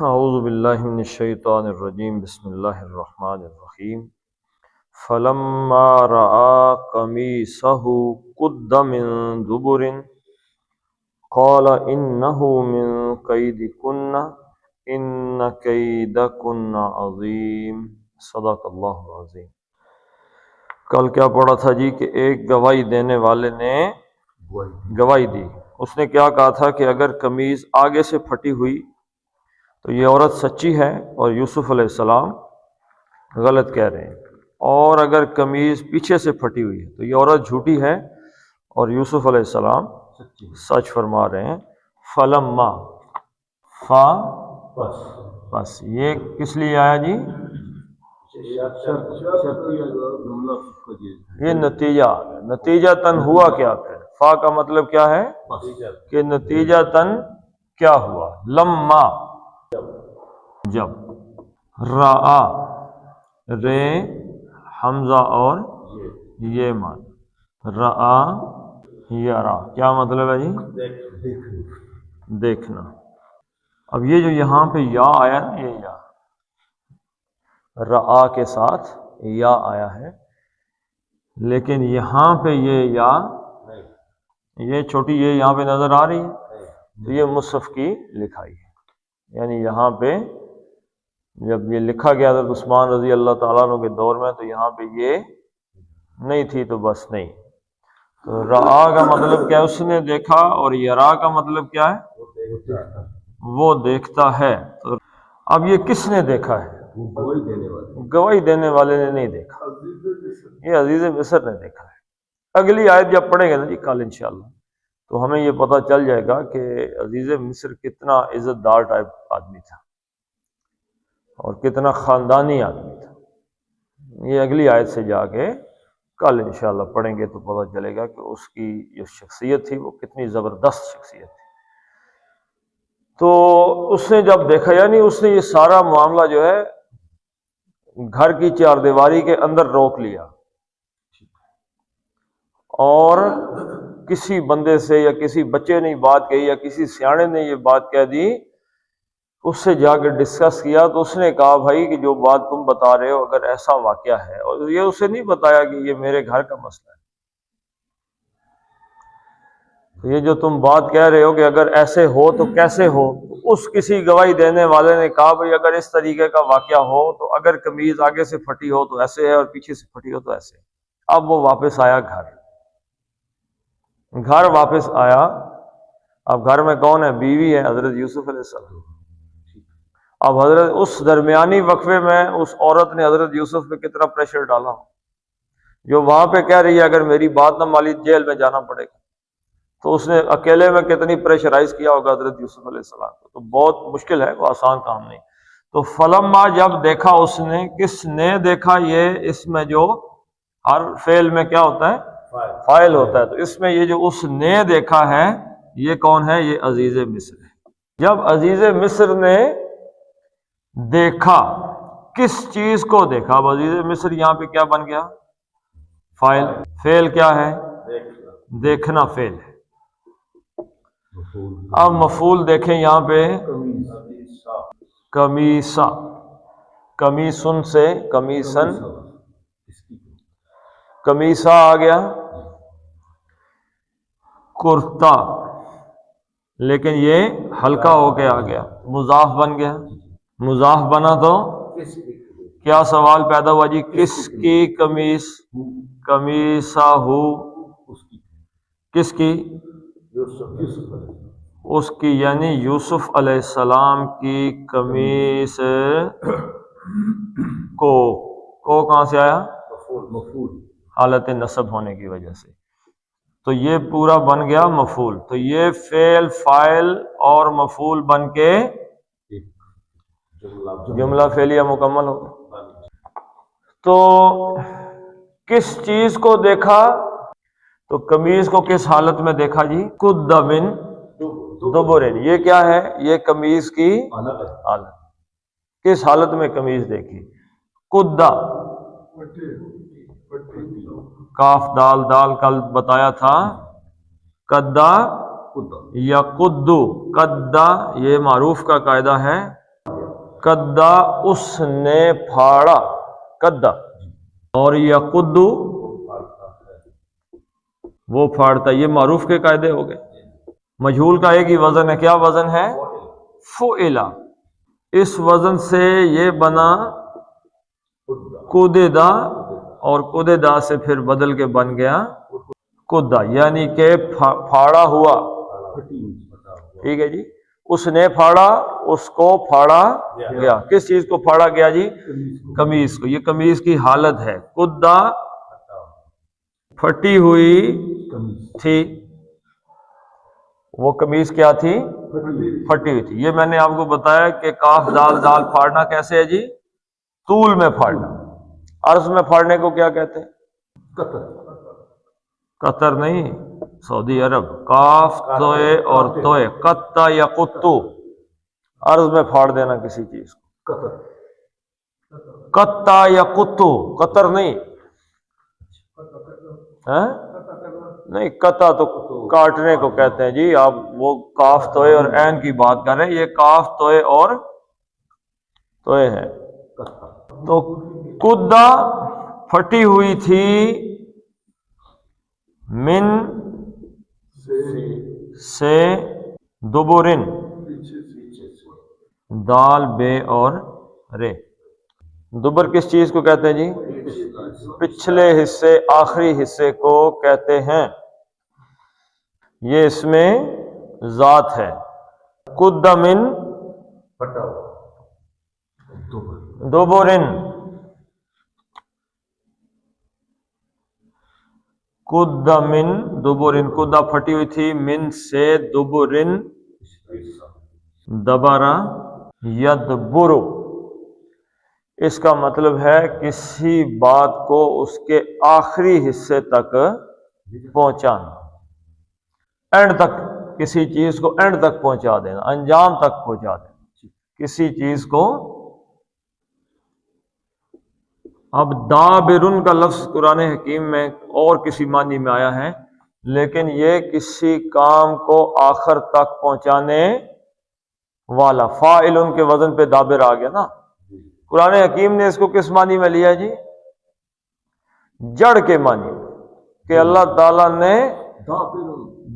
اعوذ باللہ من الشیطان الرجیم بسم اللہ الرحمن الرحیم فلما رأى قمیصہ قد من دبر قال انہ من کیدکن ان کیدکن عظیم صدق اللہ العظیم۔ کل کیا پڑھا تھا جی کہ ایک گواہی دینے والے نے گواہی دی، اس نے کیا کہا تھا کہ اگر قمیض آگے سے پھٹی ہوئی تو یہ عورت سچی ہے اور یوسف علیہ السلام غلط کہہ رہے ہیں، اور اگر قمیض پیچھے سے پھٹی ہوئی ہے تو یہ عورت جھوٹی ہے اور یوسف علیہ السلام سچ فرما رہے ہیں۔ فلما فا بس یہ کس لیے آیا جی؟ یہ نتیجہ تن ہوا کیا پھر؟ فا کا مطلب کیا ہے کہ نتیجہ تن کیا ہوا؟ لما جب، رآ رے حمزہ اور یہ مان، رآ یرا کیا مطلب ہے جی؟ دیکھنا۔ اب یہ جو یہاں پہ یا آیا نا، یہ یا رآ کے ساتھ یا آیا ہے، لیکن یہاں پہ یہ یا یہ چھوٹی یہ یہاں پہ نظر آ رہی ہے، تو یہ مصحف کی لکھائی ہے، یعنی یہاں پہ جب یہ لکھا گیا حضرت عثمان رضی اللہ تعالیٰ عنہ کے دور میں تو یہاں پہ یہ نہیں تھی، تو بس نہیں۔ تو رآ کا مطلب کیا ہے؟ اس نے دیکھا، اور یرا کا مطلب کیا ہے؟ وہ دیکھتا ہے۔ تو اب یہ کس نے دیکھا ہے؟ گواہی دینے والے نے نہیں دیکھا، یہ عزیز مصر نے دیکھا ہے۔ اگلی آیت جب پڑھیں گے نا جی کل انشاءاللہ، تو ہمیں یہ پتہ چل جائے گا کہ عزیز مصر کتنا عزت دار ٹائپ آدمی تھا اور کتنا خاندانی آدمی تھا۔ یہ اگلی آیت سے جا کے کل انشاءاللہ پڑھیں گے تو پتہ چلے گا کہ اس کی جو شخصیت تھی وہ کتنی زبردست شخصیت تھی۔ تو اس نے جب دیکھا، یعنی اس نے یہ سارا معاملہ جو ہے گھر کی چار دیواری کے اندر روک لیا، اور کسی بندے سے یا کسی بچے نے بات کہی یا کسی سیانے نے یہ بات کہہ دی، اس سے جا کے ڈسکس کیا، تو اس نے کہا بھائی کہ جو بات تم بتا رہے ہو اگر ایسا واقعہ ہے، اور یہ اسے نہیں بتایا کہ یہ میرے گھر کا مسئلہ ہے، تو یہ جو تم بات کہہ رہے ہو کہ اگر ایسے ہو تو کیسے ہو، اس کسی گواہی دینے والے نے کہا بھائی اگر اس طریقے کا واقعہ ہو تو اگر قمیض آگے سے پھٹی ہو تو ایسے ہے اور پیچھے سے پھٹی ہو تو ایسے ہے۔ اب وہ واپس آیا گھر واپس آیا۔ اب گھر میں کون ہے؟ بیوی ہے حضرت یوسف علیہ السلام۔ اب حضرت اس درمیانی وقفے میں اس عورت نے حضرت یوسف پہ کتنا پریشر ڈالا، جو وہاں پہ کہہ رہی ہے اگر میری بات نہ مانی جیل میں جانا پڑے گا، تو اس نے اکیلے میں کتنی پریشرائز کیا ہوگا حضرت یوسف علیہ السلام کو۔ تو بہت مشکل ہے، وہ آسان کام نہیں۔ تو فلما جب دیکھا اس نے، کس نے دیکھا؟ یہ اس میں جو ہر فعل میں کیا ہوتا ہے؟ فاعل ہوتا ہے، تو اس میں یہ جو اس نے دیکھا ہے یہ کون ہے؟ یہ عزیز مصر ہے۔ جب عزیز مصر نے دیکھا، کس چیز کو دیکھا؟ اب عزیز مصر یہاں پہ کیا بن گیا؟ فاعل۔ فعل کیا ہے؟ دیکھنا فعل ہے۔ اب مفعول دیکھیں یہاں پہ، قمیصہ، قمیصن سے قمیصن، قمیصہ آ گیا، کرتا، لیکن یہ ہلکا ہو کے آ گیا، مضاف بن گیا۔ مضاف بنا تو کیا سوال پیدا ہوا جی؟ کس کی قمیص؟ قمیصہ ہو، کس کی؟ اس کی، یعنی یوسف علیہ السلام کی قمیص کو کہاں سے آیا؟ حالت نصب ہونے کی وجہ سے، تو یہ پورا بن گیا مفعول۔ تو یہ فعل، فاعل اور مفعول بن کے جملہ فعلیہ مکمل ہو۔ تو کس چیز کو دیکھا؟ تو قمیض کو کس حالت میں دیکھا جی؟ قد من دبر۔ یہ کیا ہے؟ یہ قمیض کی حالت۔ کس حالت میں قمیض دیکھی؟ قد، کاف دال دال کل بتایا تھا، قدا یا قدو، قدا یہ معروف کا قاعدہ ہے، کدا اس نے پھاڑا، کدا، اور یقدو وہ پھاڑتا، یہ معروف کے قاعدے ہو گئے۔ مجہول کا ایک ہی وزن ہے، کیا وزن ہے؟ فعلا۔ اس وزن سے یہ بنا کوددا، اور کوددا سے پھر بدل کے بن گیا کدا، یعنی کہ پھاڑا ہوا، ٹھیک ہے جی۔ اس نے پھاڑا، اس کو پھاڑا گیا۔ کس چیز کو پھاڑا گیا جی؟ قمیص کو۔ یہ قمیص کی حالت ہے، کدا پھٹی ہوئی تھی، وہ قمیص کیا تھی؟ پھٹی ہوئی تھی۔ یہ میں نے آپ کو بتایا کہ کاف دال دال پھاڑنا کیسے ہے جی؟ طول میں پھاڑنا۔ عرض میں پھاڑنے کو کیا کہتے ہیں؟ قطر نہیں، سعودی عرب، کاف توئے اور توئے، قطع یا قطو، عرض میں پھاڑ دینا کسی چیز کو، قطع یا قطو، قطر نہیں، نہیں، قطع تو کاٹنے کو کہتے ہیں جی۔ آپ وہ کاف توئے اور عین کی بات کر رہے ہیں، یہ کاف توئے اور توئے ہے۔ تو کدا پھٹی ہوئی تھی، من سے، دبرن، دال بے اور رے۔ دبر کس چیز کو کہتے ہیں جی؟ پچھلے حصے، آخری حصے کو کہتے ہیں۔ یہ اس میں ذات ہے۔ کد من دبرن، کد من دبرن، کدا پھٹی ہوئی تھی، من سے، دبرن، دبارہ، یدبرو۔ اس کا مطلب ہے کسی بات کو اس کے آخری حصے تک پہنچانا، اینڈ تک، کسی چیز کو اینڈ تک پہنچا دینا، انجام تک پہنچا دینا کسی چیز کو۔ اب دابرن کا لفظ قرآن حکیم میں اور کسی معنی میں آیا ہے، لیکن یہ کسی کام کو آخر تک پہنچانے والا، فاعل کے وزن پہ دابر آ گیا نا۔ قرآن حکیم نے اس کو کس معنی میں لیا جی؟ جڑ کے معنی میں، کہ اللہ تعالیٰ نے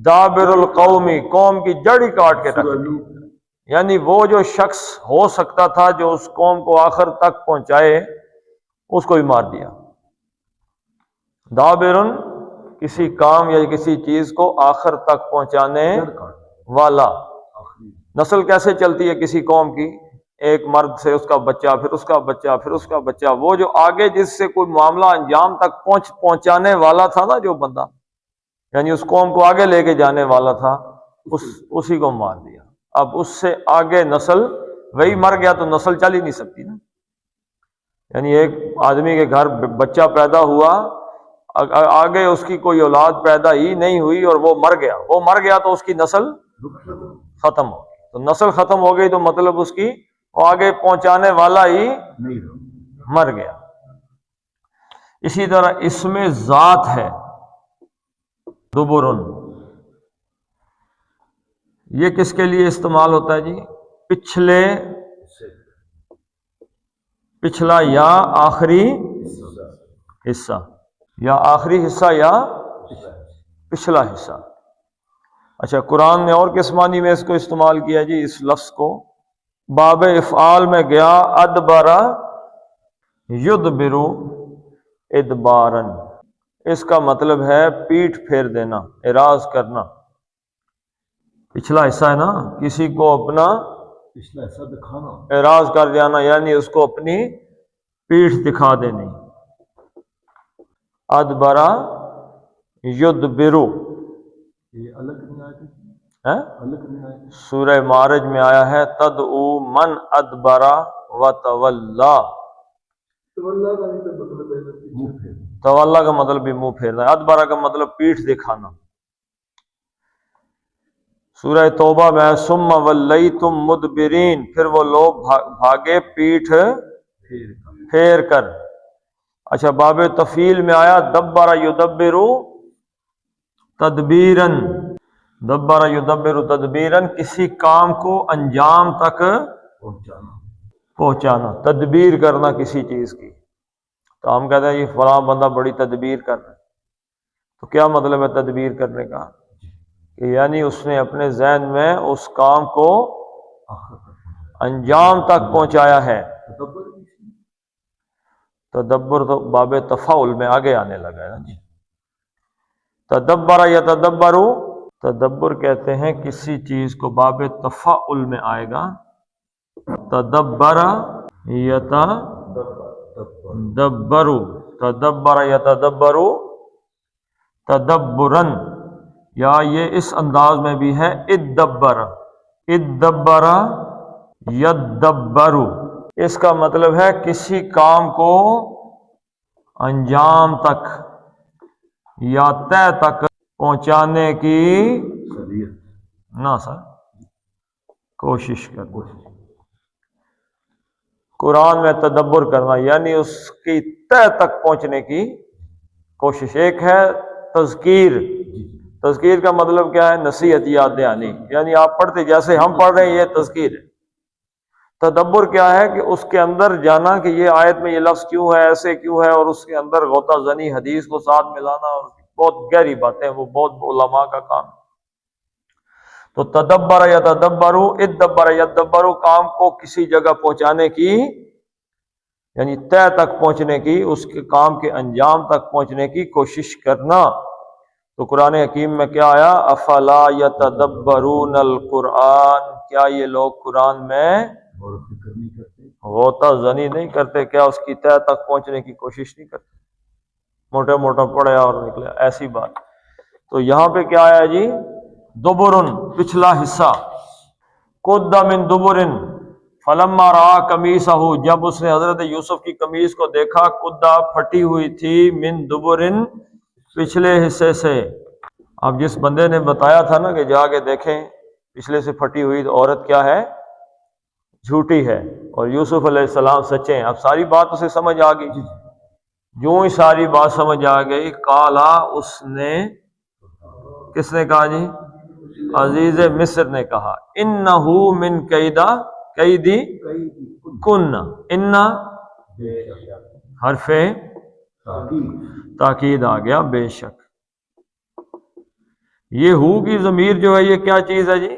دابر القومی، قوم کی جڑ ہی کاٹ کے رکھ دی، یعنی وہ جو شخص ہو سکتا تھا جو اس قوم کو آخر تک پہنچائے، اس کو بھی مار دیا۔ دابرن کسی کام یا کسی چیز کو آخر تک پہنچانے والا۔ نسل کیسے چلتی ہے کسی قوم کی؟ ایک مرد سے اس کا بچہ، پھر اس کا بچہ، پھر اس کا بچہ، وہ جو آگے جس سے کوئی معاملہ انجام تک پہنچانے والا تھا نا، جو بندہ یعنی اس قوم کو آگے لے کے جانے والا تھا، اسی کو مار دیا۔ اب اس سے آگے نسل، وہی مر گیا تو نسل چل ہی نہیں سکتی نا۔ یعنی ایک آدمی کے گھر بچہ پیدا ہوا، آگے اس کی کوئی اولاد پیدا ہی نہیں ہوئی اور وہ مر گیا تو اس کی نسل ختم ہو گئی۔ تو نسل ختم ہو گئی تو مطلب اس کی وہ آگے پہنچانے والا ہی مر گیا۔ اسی طرح اس میں ذات ہے، دبرن، یہ کس کے لیے استعمال ہوتا ہے جی؟ پچھلا یا آخری حصہ، یا آخری حصہ یا پچھلا حصہ۔ اچھا، قرآن نے اور کس معنی میں اس کو استعمال کیا جی؟ اس لفظ کو باب افعال میں گیا، ادبرا یدبرو ادبارن، اس کا مطلب ہے پیٹھ پھیر دینا، اعراض کرنا۔ پچھلا حصہ ہے نا، کسی کو اپنا پچھلا حصہ دکھانا، اعراض کر جانا، یعنی اس کو اپنی پیٹھ دکھا دینی۔ ادبرا یدبرو، یہ الگ نہیں آیا، سورہ معارج میں آیا ہے، تدعو من ادبرا وتولا۔ تولا کا مطلب بھی منہ پھیرنا ہے، ادبرا کا مطلب پیٹھ دکھانا۔ سورہ توبہ میں ثم ولیتم مدبرین، پھر وہ لوگ بھاگے پیٹھ پھیر کر۔ اچھا، باب تفعیل میں آیا دبر یدبرو تدبیرن، دبر یدبر تدبیرن، کسی کام کو انجام تک پہنچانا۔ پہنچانا، تدبیر کرنا کسی چیز کی. تو ہم کہتے ہیں یہ فلاں بندہ بڑی تدبیر کر رہا ہے. تو کیا مطلب ہے تدبیر کرنے کا؟ کہ یعنی اس نے اپنے ذہن میں اس کام کو انجام تک پہنچایا ہے. تدبر تو باب تفاعل میں آگے آنے لگا ہے نا جی. تدبر یا تدبر کہتے ہیں کسی چیز کو باب تفاعل میں آئے گا. تدبر یتدبر تدبرن، یا یہ اس انداز میں بھی ہے ادبر یدبر. اس کا مطلب ہے کسی کام کو انجام تک یا طے تک پہنچانے کی نہ سر کوشش کرنا. قرآن میں تدبر کرنا یعنی اس کی طے تک پہنچنے کی کوشش. ایک ہے تذکیر. تذکیر کا مطلب کیا ہے؟ نصیحت، یاد دہانی. یعنی آپ پڑھتے جیسے ہم پڑھ رہے ہیں، یہ تذکیر ہے. تدبر کیا ہے؟ کہ اس کے اندر جانا کہ یہ آیت میں یہ لفظ کیوں ہے، ایسے کیوں ہے، اور اس کے اندر غوطہ زنی حدیث کو ساتھ ملانا، اور بہت گہری باتیں، وہ بہت علماء کا کام. تو تدبر یا تدبر، ادبر یدبر، کام کو کسی جگہ پہنچانے کی یعنی طے تک پہنچنے کی، اس کے کام کے انجام تک پہنچنے کی کوشش کرنا. تو قرآن حکیم میں کیا آیا؟ افلا یتدبرون القرآن، کیا یہ لوگ قرآن میں غوطہ زنی نہیں کرتے؟ کیا اس کی طے تک پہنچنے کی کوشش نہیں کرتے؟ موٹا موٹا پڑھا اور نکلا، ایسی بات. تو یہاں پہ کیا آیا جی؟ دبرن، پچھلا حصہ. قد من دبرن فلما رأى قمیصہ، جب اس نے حضرت یوسف کی قمیص کو دیکھا، قدہ پھٹی ہوئی تھی، من دبرن، پچھلے حصے سے. اب جس بندے نے بتایا تھا نا کہ جا کے دیکھیں پچھلے سے پھٹی ہوئی تو عورت کیا ہے؟ جھوٹی ہے، اور یوسف علیہ السلام سچے ہیں. اب ساری بات اسے سمجھ آ گئی. جو ہی ساری بات سمجھ آ گئی، کالا، اس نے، کس نے کہا جی؟ عزیز مصر نے کہا، انہو من قیدی کن. ان حرف تاکید آ گیا، بے شک. یہ ہو کی ضمیر جو ہے یہ کیا چیز ہے جی؟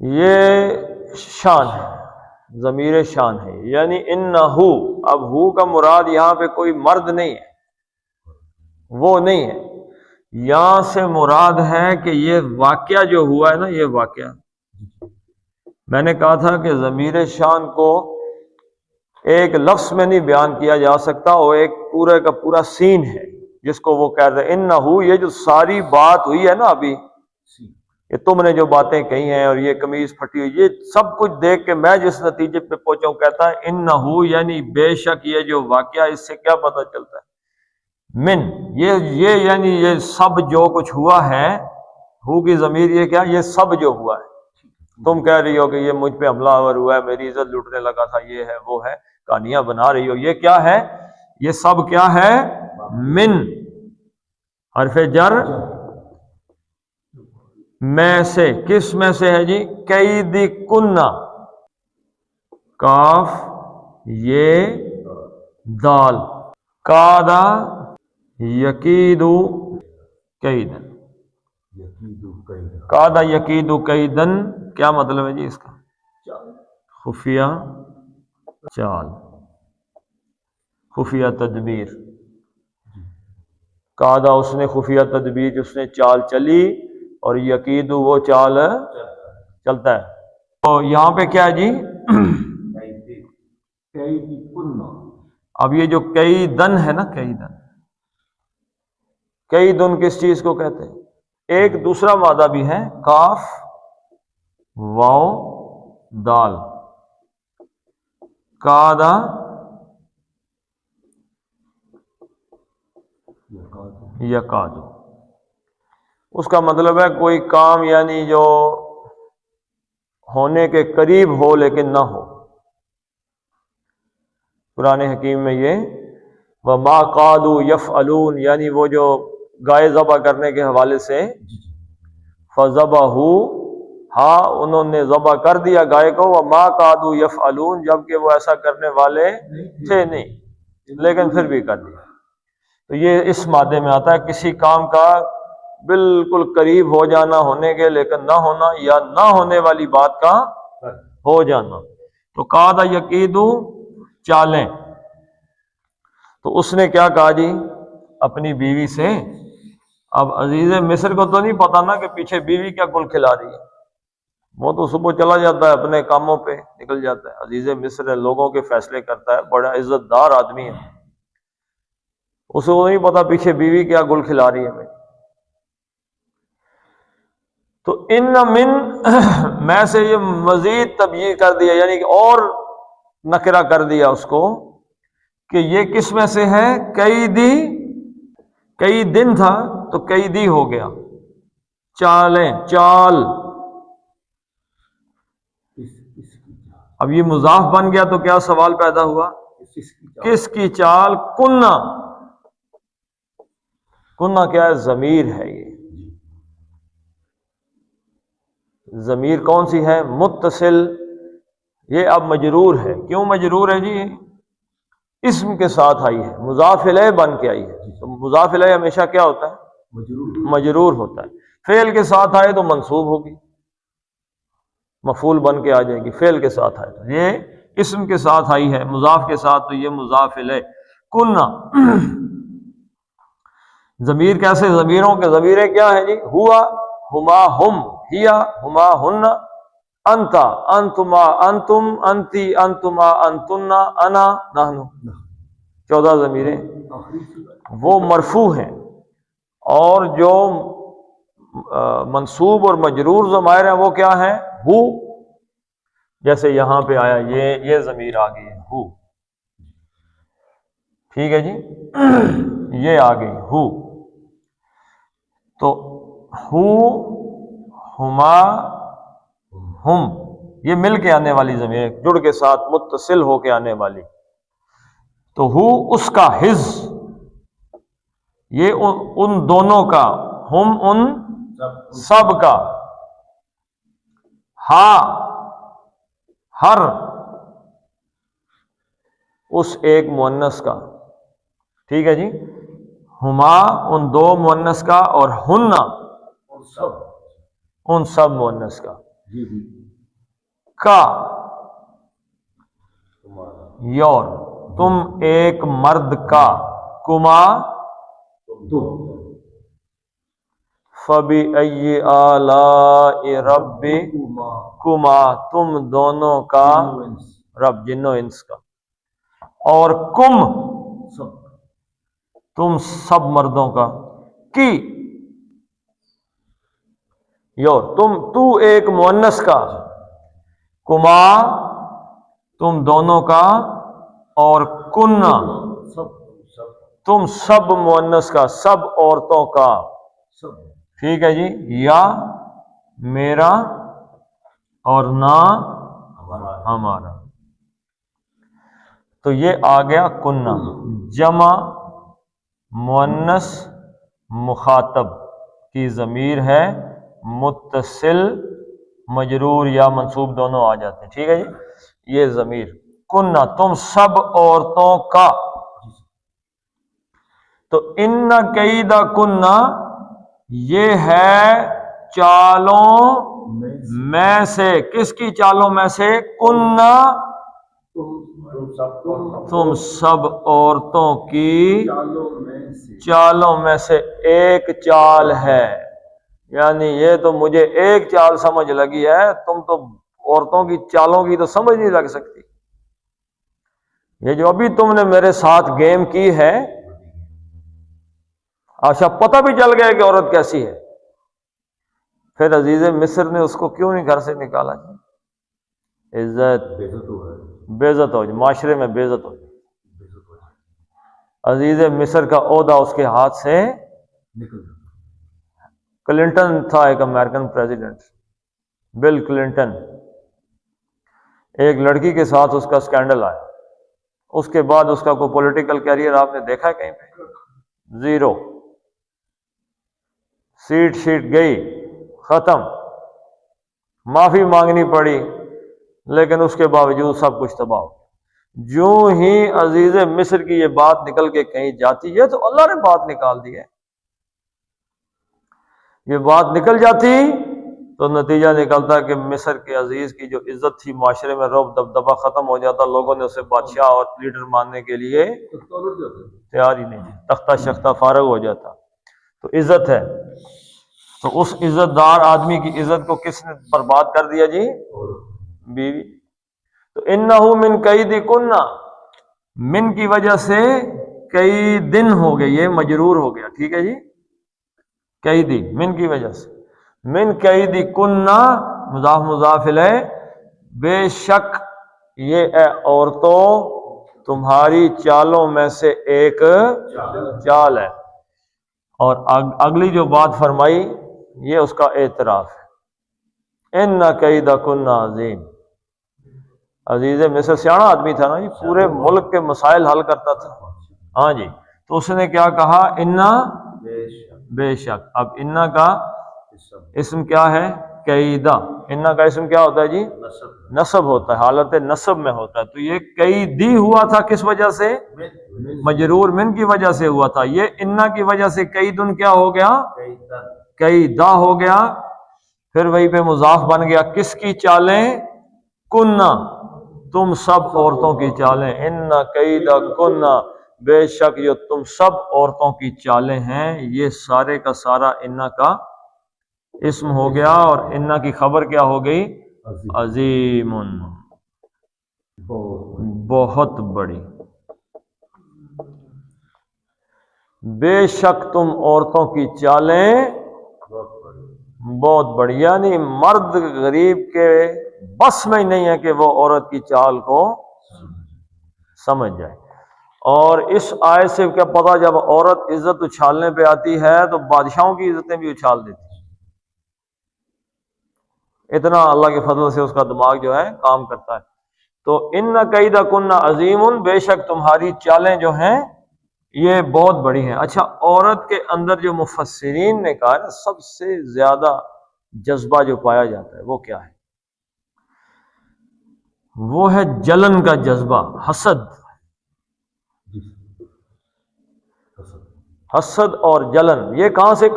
یہ شان ہے، ضمیر شان ہے. یعنی انہو، اب ہو کا مراد یہاں پہ کوئی مرد نہیں ہے، وہ نہیں ہے. یہاں سے مراد ہے کہ یہ واقعہ جو ہوا ہے نا، یہ واقعہ، میں نے کہا تھا کہ ضمیر شان کو ایک لفظ میں نہیں بیان کیا جا سکتا، وہ ایک پورے کا پورا سین ہے جس کو وہ کہتے ہیں انہو. یہ جو ساری بات ہوئی ہے نا ابھی، کہ تم نے جو باتیں کہی ہیں اور یہ قمیض پھٹی ہوئی، یہ سب کچھ دیکھ کے میں جس نتیجے پہ پہنچا ہوں، کہتا ہے انہو یعنی بے شک یہ جو واقعہ، اس سے کیا پتہ چلتا ہے؟ من، یہ یعنی یہ سب جو کچھ ہوا ہے، ہو کی ضمیر یہ کیا؟ یہ سب جو ہوا ہے. تم کہہ رہی ہو کہ یہ مجھ پہ حملہ آور ہوا ہے، میری عزت لوٹنے لگا تھا، یہ ہے وہ ہے، کہانیاں بنا رہی ہو، یہ کیا ہے؟ یہ سب کیا ہے؟ من، حرف جر، میں سے. کس میں سے ہے جی؟ قید کنہ، کاف یہ دال، کادا یکیدو قیدن. کادا یکیدو قیدن کیا مطلب ہے جی اس کا؟ خفیہ چال، خفیہ تدبیر. کادا اس نے خفیہ تدبیر، اس نے چال چلی، اور یقیدو وہ چال چلتا ہے. تو یہاں پہ کیا ہے جی؟ اب یہ جو کئی دن ہے نا، کئی دن، کئی دن کس چیز کو کہتے ہیں؟ ایک دوسرا مادہ بھی ہے، کاف واو دال، کادا یکادو. اس کا مطلب ہے کوئی کام یعنی جو ہونے کے قریب ہو لیکن نہ ہو. قرآن حکیم میں یہ وَمَا قَالُوا يَفْعَلُونَ، یعنی وہ جو گائے ذبح کرنے کے حوالے سے فَذَبَحُوا ہاں انہوں نے ذبح کر دیا گائے کو، وما کادوا یفعلون، جبکہ وہ ایسا کرنے والے تھے نہیں، لیکن پھر بھی کر دیا۔ تو یہ اس مادے میں آتا ہے کسی کام کا بالکل قریب ہو جانا ہونے کے لیکن نہ ہونا، یا نہ ہونے والی بات کا ہو جانا۔ تو قاد یقیدو، چالیں۔ تو اس نے کیا کہا جی اپنی بیوی سے، اب عزیز مصر کو تو نہیں پتا نا کہ پیچھے بیوی کیا گل کھلا رہی ہے، وہ تو صبح چلا جاتا ہے اپنے کاموں پہ نکل جاتا ہے۔ عزیز مصر ہے، لوگوں کے فیصلے کرتا ہے، بڑا عزت دار آدمی ہے، اسے وہ نہیں پتا پیچھے بیوی کیا گل کھلا رہی ہے میری۔ تو ان من میں سے یہ مزید تبیین کر دیا، یعنی کہ اور نکرہ کر دیا اس کو کہ یہ کس میں سے ہے، کئی دن تھا تو کئی دی ہو گیا، چالیں، چال۔ اب یہ مضاف بن گیا تو کیا سوال پیدا ہوا، کس کی چال؟ کنہ کیا ہے، ضمیر ہے، یہ ضمیر کون سی ہے، متصل، یہ اب مجرور ہے۔ کیوں مجرور ہے جی؟ اسم کے ساتھ آئی ہے، مضاف الیہ بن کے آئی ہے، تو مضاف الیہ ہمیشہ کیا ہوتا ہے، مجرور ہوتا ہے۔ فعل کے ساتھ آئے تو منصوب ہوگی، مفعول بن کے آ جائے گی، فعل کے ساتھ آئے تو یہ اسم کے ساتھ آئی ہے، مضاف کے ساتھ تو یہ مضاف الیہ۔ کنہ ضمیر کیسے، ضمیروں کے ضمیریں کیا ہیں جی، ہوا، ہما، ہم، ہیا، ہما، ہن، انتا، انتما، انتم، انتی، انتما، انتنا، انا، نحن، 14 ضمیریں وہ مرفوع ہیں، اور جو منصوب اور مجرور ضمائر ہیں وہ کیا ہیں، ہو، جیسے یہاں پہ آیا یہ ضمیر آ گئی ہے، ہو، ٹھیک ہے جی، یہ آ گئی ہو۔ تو ہو، ہما، ہم، یہ مل کے آنے والی ضمیر، جڑ کے ساتھ متصل ہو کے آنے والی۔ تو ہو اس کا، ہز یہ ان دونوں کا، ہم ان سب کا، ہا ہر اس ایک مؤنث کا، ٹھیک ہے جی، ہما ان دو مؤنث کا، اور ہن ان سب مؤنث کا، کا یور تم ایک مرد کا، کما فَبِأَيِّ آلَاءِ رَبِّكُمَا تم دونوں کا رب، جن و انس کا، اور کم تم سب مردوں کا، کی یور تو ایک مؤنث کا، کما تم دونوں کا، اور کنہ تم سب مؤنث کا، سب عورتوں کا، ٹھیک ہے جی، یا میرا اور نہ ہمارا۔ تو یہ آ گیا کنہ، جمع مؤنث مخاطب کی ضمیر ہے، متصل مجرور یا منصوب دونوں آ جاتے ہیں، ٹھیک ہے جی، یہ ضمیر کنہ تم سب عورتوں کا۔ تو ان کیدا کنہ یہ ہے چالوں میں سے، کس کی چالوں میں سے، کنہ تم سب عورتوں کی چالوں میں سے ایک چال ہے، یعنی یہ تو مجھے ایک چال سمجھ لگی ہے، تم تو عورتوں کی چالوں کی تو سمجھ نہیں لگ سکتی، یہ جو ابھی تم نے میرے ساتھ گیم کی ہے، اچھا پتہ بھی چل گیا کہ عورت کیسی ہے، پھر عزیز مصر نے اس کو کیوں نہیں گھر سے نکالا جی، عزت بے عزت ہو جائے، معاشرے میں بے عزت ہو جائے، عزیز مصر کا عہدہ اس کے ہاتھ سے کلنٹن تھا، ایک امریکن پریزیڈنٹ، بل کلنٹن، ایک لڑکی کے ساتھ اس کا سکینڈل آیا، اس کے بعد اس کا کوئی پولیٹیکل کیریئر آپ نے دیکھا ہے کہیں پہ، زیرو، سیٹ گئی، ختم، معافی مانگنی پڑی، لیکن اس کے باوجود سب کچھ تباہ ہو گیا۔ جو ہی عزیز مصر کی یہ بات نکل کے کہیں جاتی ہے تو اللہ نے بات نکال دی ہے، یہ بات نکل جاتی تو نتیجہ نکلتا کہ مصر کے عزیز کی جو عزت تھی، معاشرے میں رعب دبدبہ ختم ہو جاتا، لوگوں نے اسے بادشاہ اور لیڈر ماننے کے لیے تیار ہی نہیں تھی، تختہ شختہ فارغ ہو جاتا۔ تو عزت ہے، تو اس عزت دار آدمی کی عزت کو کس نے برباد کر دیا جی؟ بیوی۔ تو انہو من کیدکن، من کی وجہ سے کئی دن ہو گئے، یہ مجرور ہو گیا، ٹھیک ہے جی، قیدی من کی وجہ سے، من کیدکن مضاف مضاف الیہ، بے شک یہ اے عورتوں تمہاری چالوں میں سے ایک چال ہے۔ اور اگلی جو بات فرمائی یہ اس کا اعتراف ہے، ان کیدکن عظیم۔ عزیز مصر سیاںا آدمی تھا نا جی، پورے ملک کے مسائل حل کرتا تھا، ہاں جی، تو اس نے کیا کہا؟ انا بے شک۔ اب انا کا اسم کیا ہے؟ قیدہ۔ انا کا اسم کیا ہوتا ہے جی؟ نصب ہوتا ہے، حالت نصب میں ہوتا ہے۔ تو یہ قیدی ہوا تھا کس وجہ سے؟ مجرور من کی وجہ سے ہوا تھا۔ یہ انا کی وجہ سے قیدن کیا ہو گیا؟ قیدہ ہو گیا، پھر وہیں پہ مضاف بن گیا۔ کس کی چالیں؟ کننا، تم سب عورتوں کی چالیں، ان کیدکن، بے شک یہ تم سب عورتوں کی چالیں ہیں۔ یہ سارے کا سارا انا کا اسم ہو گیا، اور انا کی خبر کیا ہو گئی؟ عظیم، بہت بڑی۔ بے شک تم عورتوں کی چالیں بہت بڑی، یعنی مرد غریب کے بس میں ہی نہیں ہے کہ وہ عورت کی چال کو سمجھ جائے۔ اور اس آیت سے کیا پتا، جب عورت عزت اچھالنے پہ آتی ہے تو بادشاہوں کی عزتیں بھی اچھال دیتی ہے، اتنا اللہ کے فضل سے اس کا دماغ جو ہے کام کرتا ہے۔ تو ان کیدکن عظیم، بے شک تمہاری چالیں جو ہیں یہ بہت بڑی ہیں۔ اچھا، عورت کے اندر جو مفسرین نے کہا نا سب سے زیادہ جذبہ جو پایا جاتا ہے وہ کیا ہے؟ وہ ہے جلن کا جذبہ، حسد۔ حسد اور جلن یہ کہاں سے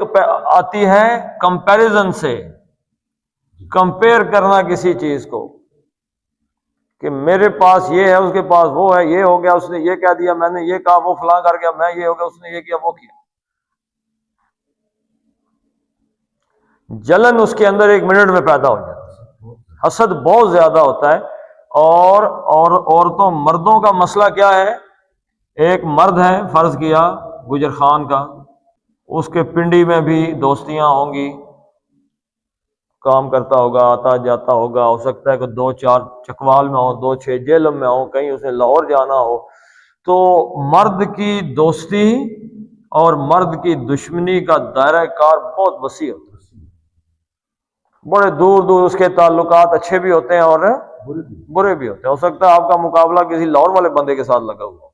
آتی ہے؟ کمپیریزن سے، کمپیئر کرنا کسی چیز کو، کہ میرے پاس یہ ہے اس کے پاس وہ ہے، یہ ہو گیا اس نے یہ کہہ دیا، میں نے یہ کہا وہ فلاں کر گیا، میں یہ ہو گیا اس نے یہ کیا وہ کیا۔ جلن اس کے اندر ایک منٹ میں پیدا ہو جاتا ہے، حسد بہت زیادہ ہوتا ہے۔ اور عورتوں مردوں کا مسئلہ کیا ہے؟ ایک مرد ہے فرض کیا گجر خان کا، اس کے پنڈی میں بھی دوستیاں ہوں گی، کام کرتا ہوگا، آتا جاتا ہوگا، ہو سکتا ہے کہ 2-4 چکوال میں ہو، 2-6 جیلم میں ہو، کہیں اسے لاہور جانا ہو۔ تو مرد کی دوستی اور مرد کی دشمنی کا دائرہ کار بہت وسیع ہوتا ہے، بڑے دور دور اس کے تعلقات اچھے بھی ہوتے ہیں اور برے بھی ہوتے ہیں۔ ہو سکتا ہے آپ کا مقابلہ کسی لاہور والے بندے کے ساتھ لگا ہوا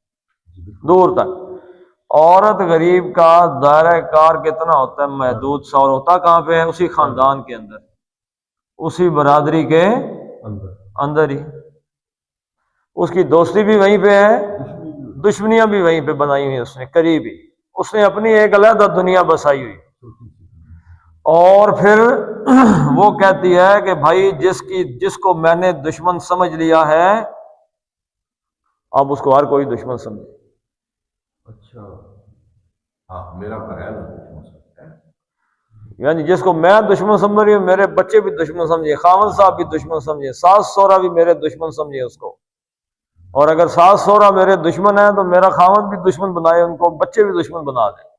دور تک۔ عورت غریب کا دائرہ کار کتنا ہوتا ہے؟ محدود سا، اور ہوتا کہاں پہ ہے؟ اسی خاندان کے اندر، اسی برادری کے اندر ہی۔ اس کی دوستی بھی وہیں پہ ہے، دشمنیاں بھی وہیں پہ بنائی ہوئی اس نے، قریب ہی اس نے اپنی ایک علیحدہ دنیا بسائی ہوئی۔ اور پھر وہ کہتی ہے کہ بھائی جس کو میں نے دشمن سمجھ لیا ہے اب اس کو ہر کوئی دشمن سمجھے۔ اچھا، ہاں میرا خیال ہے، یعنی جس کو میں دشمن سمجھ رہی ہوں میرے بچے بھی دشمن سمجھے، خاوند صاحب بھی دشمن سمجھے، ساس سوہرا بھی میرے دشمن سمجھے اس کو، اور اگر ساس سوہرا میرے دشمن ہیں تو میرا خاوند بھی دشمن بنائے ان کو، بچے بھی دشمن بنا دیں۔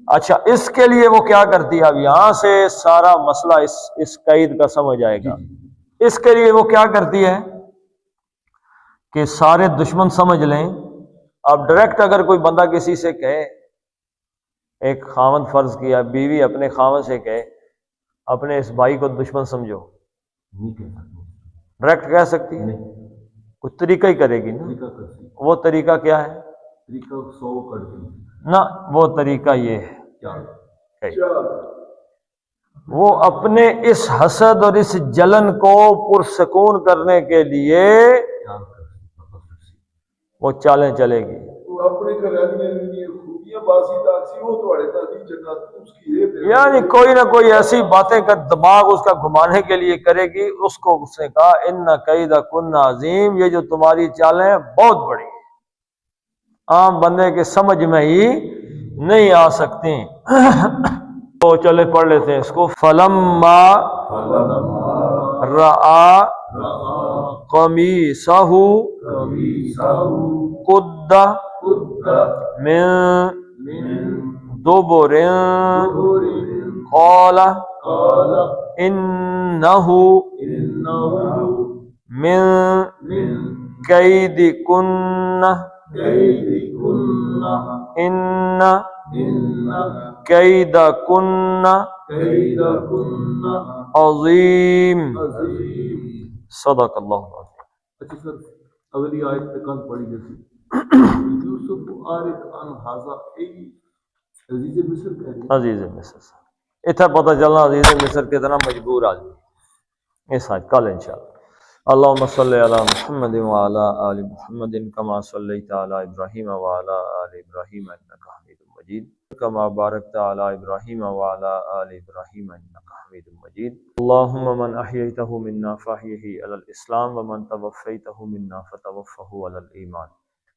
اچھا، اس کے لیے وہ کیا کرتی ہے؟ اب یہاں سے سارا مسئلہ اس قید کا سمجھ آئے گا۔ اس کے لیے وہ کیا کرتی ہے کہ سارے دشمن سمجھ لیں۔ اب ڈائریکٹ اگر کوئی بندہ کسی سے کہے، ایک خاوند فرض کیا بیوی اپنے خاوند سے کہے اپنے اس بھائی کو دشمن سمجھو، ڈائریکٹ کہہ سکتی ہے؟ کوئی طریقہ ہی کرے گی نا۔ وہ طریقہ کیا ہے؟ نہ، وہ طریقہ یہ ہے وہ اپنے اس حسد اور اس جلن کو پرسکون کرنے کے لیے وہ چالیں چلے گی. یعنی کوئی نہ کوئی ایسی باتیں کا دماغ اس کا گھمانے کے لیے کرے گی. اس کو اس نے کہا ان کید کن عظیم، یہ جو تمہاری چالیں ہیں بہت بڑی ہیں، عام بندے کے سمجھ میں ہی نہیں آ سکتی. تو چلے پڑھ لیتے ہیں اس کو. فلما رآ قمیصہ قد من دبر قال انہ من کیدکن ان کیدکن عظیم. صدق اللہ العظیم. اچھا سر، اگلی آیت پہ کل پڑھی جیسی یوسف عارض عن ھذا، عزیز مصر کہہ رہے ہیں. عزیز مصر اتنا پتہ چلنا عزیز مصر کتنا مجبور آدمی. اس آیت کل انشاءاللہ. اللہم صلی علی محمد وعلی آل محمد کما صلیت علی ابراہیم وعلی آل ابراہیم انک حمید مجید کما بارکت علی ابراہیم وعلی آل ابراہیم انک حمید مجید. اللہم من احییتہ منا فاحیہ علی الاسلام ومن توفیتہ منا فتوفہ علی الایمان.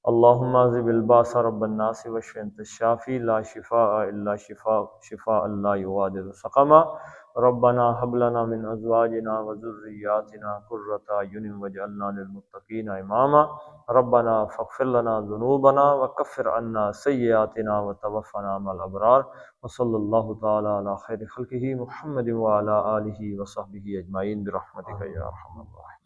اللہم اذہب الباس رب الناس واشف انت الشافی لا شفاء الا شفاء لا یغادر سقما. ربنا هب لنا من ازواجنا وذرياتنا قرة اعين واجعلنا للمتقين اماما. ربنا فاغفر لنا ذنوبنا وكفر عنا سيئاتنا وتوفنا مع الابرار. وصلى الله تعالى على خير خلقه محمد وعلى اله وصحبه اجمعين برحمتك يا ارحم الراحمين.